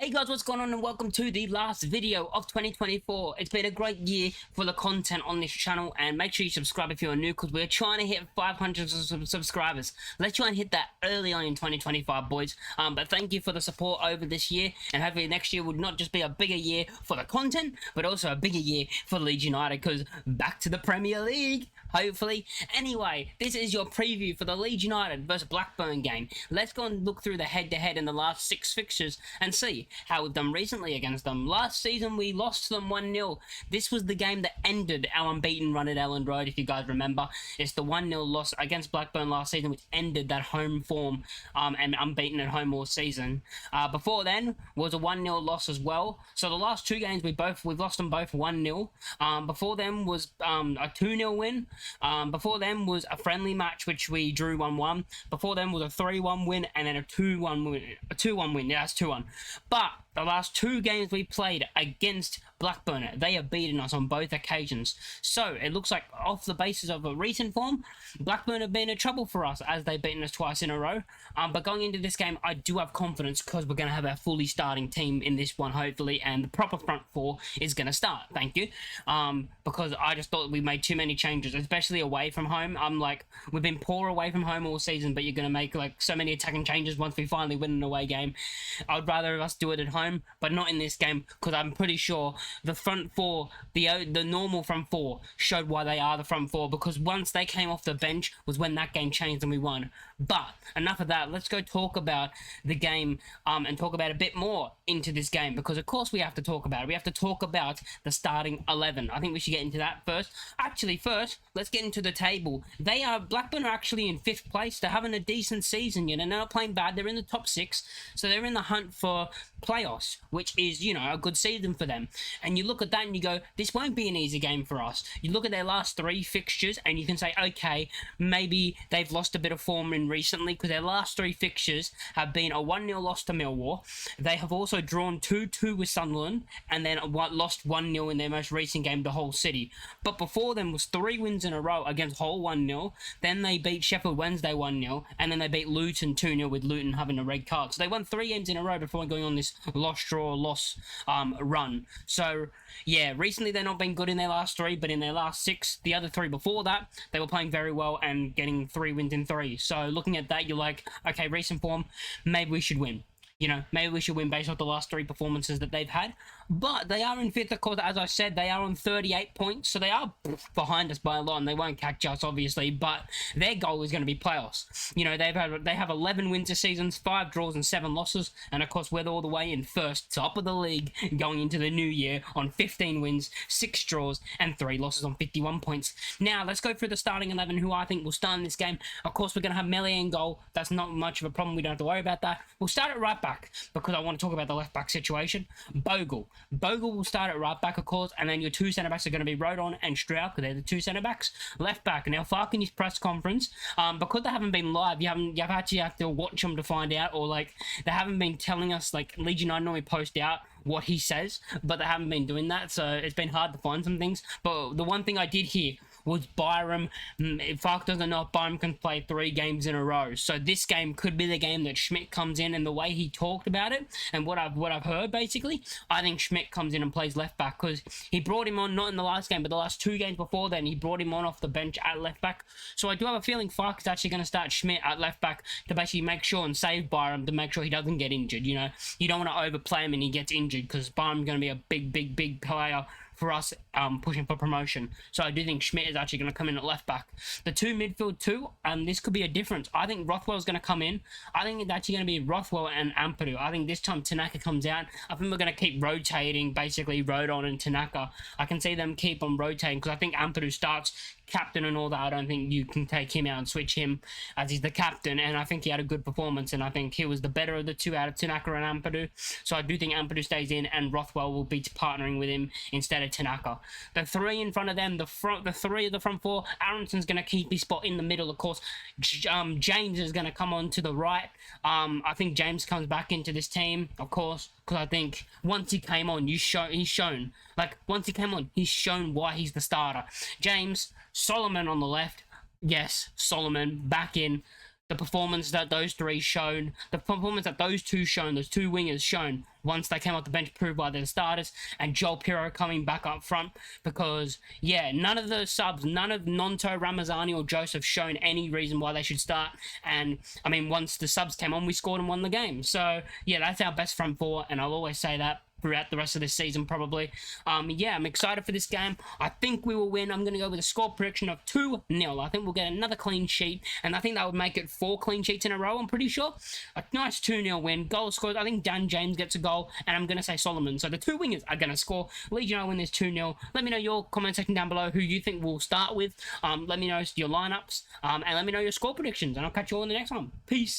Hey guys, what's going on and welcome to the last video of 2024. It's been a great year for the content on this channel, and make sure you subscribe if you're new because we're trying to hit 500 subscribers. Let's try and hit that early on in 2025, boys. But thank you for the support over this year, and hopefully next year would not just be a bigger year for the content, but also a bigger year for Leeds United, because back to the Premier League, hopefully. Anyway, this is your preview for the Leeds United versus Blackburn game. Let's go and look through the head-to-head in the last 6 fixtures and see how we've done recently against them. Last season we lost to them 1-0. This was the game that ended our unbeaten run at Elland Road, if you guys remember. It's the 1-0 loss against Blackburn last season which ended that home form and unbeaten at home all season. Before then was a 1-0 loss as well. So the last 2 games we've lost them both 1-0. Before them was a 2-0 win. Before them was a friendly match which we drew 1-1. Before them was a 3-1 win and then a 2-1 win. A 2-1 win. Yeah, that's 2-1. But the last 2 games we played against Blackburn, they have beaten us on both occasions. So it looks like, off the basis of a recent form, Blackburn have been in trouble for us as they've beaten us twice in a row. But going into this game, I do have confidence because we're going to have our fully starting team in this one, hopefully, and the proper front 4 is going to start. Thank you. Because I just thought we made too many changes, especially away from home. We've been poor away from home all season, but you're going to make like so many attacking changes once we finally win an away game. I'd rather us do it at home, but not in this game, because I'm pretty sure the front 4, the normal front 4, showed why they are the front 4, because once they came off the bench was when that game changed and we won. But enough of that, let's go talk about the game and talk about a bit more into this game, because of course we have to talk about it. We have to talk about the starting 11. I think we should get into that first. Actually, first, let's get into the table. Blackburn are actually in 5th place. They're having a decent season, you know, they're not playing bad. They're in the top 6, so they're in the hunt for playoffs, which is, you know, a good season for them. And you look at that and you go, this won't be an easy game for us. You look at their last 3 fixtures and you can say, okay, maybe they've lost a bit of form in recently, because their last 3 fixtures have been a 1-0 loss to Millwall. They have also drawn 2-2 with Sunderland and then lost 1-0 in their most recent game to Hull City. But before them was 3 wins in a row against Hull 1-0, then they beat Sheffield Wednesday 1-0, and then they beat Luton 2-0 with Luton having a red card. So they won 3 games in a row before going on this loss run. So yeah, recently they've not been good in their last 3, but in their last 6, the other 3 before that, they were playing very well and getting 3 wins in 3. So looking at that, you're like, okay, recent form, maybe we should win. You know, maybe we should win based off the last 3 performances that they've had. But they are in 5th, of course, as I said. They are on 38 points, so they are behind us by a lot, and they won't catch us, obviously. But their goal is going to be playoffs. You know, they have 11 wins this season, 5 draws and 7 losses, and of course we're all the way in 1st, top of the league, going into the new year on 15 wins, 6 draws, and 3 losses on 51 points. Now let's go through the starting 11, who I think will start in this game. Of course, we're going to have Melee in goal. That's not much of a problem. We don't have to worry about that. We'll start at right back, because I want to talk about the left back situation. Bogle will start at right back, of course, and then your 2 centre backs are going to be Rodon and Stroud, because they're the 2 centre backs. Left back, now Fark in his press conference, because they haven't been live, you actually have to watch them to find out, or like they haven't been telling us. Like Leeds United normally post out what he says, but they haven't been doing that, so it's been hard to find some things. But the one thing I did hear was Byram. If Fark doesn't know if Byram can play 3 games in a row, so this game could be the game that Schmidt comes in, and the way he talked about it and what I've heard, basically, I think Schmidt comes in and plays left back, because he brought him on not in the last game, but the last 2 games before then he brought him on off the bench at left back. So I do have a feeling Fark is actually going to start Schmidt at left back to basically make sure and save Byram, to make sure he doesn't get injured. You know, you don't want to overplay him and he gets injured, because Byram's going to be a big player for us pushing for promotion. So I do think Schmidt is actually going to come in at left back. The 2 midfield too, this could be a difference. I think Rothwell's going to come in. I think it's actually going to be Rothwell and Ampadu. I think this time Tanaka comes out. I think we're going to keep rotating, basically Rodon and Tanaka. I can see them keep on rotating, because I think Ampadu starts captain and all that. I don't think you can take him out and switch him, as he's the captain, and I think he had a good performance, and I think he was the better of the 2 out of Tanaka and Ampadu. So I do think Ampadu stays in, and Rothwell will be partnering with him instead of Tanaka. The 3 in front of them, the 3 of the front 4, Aronson's going to keep his spot in the middle, of course. James is going to come on to the right. I think James comes back into this team, of course, because I think once he came on, he's shown why he's the starter. James, Solomon on the left. Yes, Solomon back in. The performance that those 3 shown, the performance that those 2 shown, those 2 wingers shown, once they came off the bench, proved by their starters, and Joel Pirro coming back up front, because yeah, none of the subs, none of Nonto, Ramazani or Joseph shown any reason why they should start. And I mean, once the subs came on, we scored and won the game. So yeah, that's our best front four, and I'll always say that throughout the rest of this season probably. Yeah, I'm excited for this game. I think we will win. I'm going to go with a score prediction of 2-0. I think we'll get another clean sheet, and I think that would make it 4 clean sheets in a row, I'm pretty sure. A nice 2-0 win. Goal scores, I think Dan James gets a goal, and I'm going to say Solomon. So the 2 wingers are going to score. Leeds United win this 2-0. Let me know your comment section down below who you think we'll start with. Let me know your lineups, and let me know your score predictions, and I'll catch you all in the next one. Peace.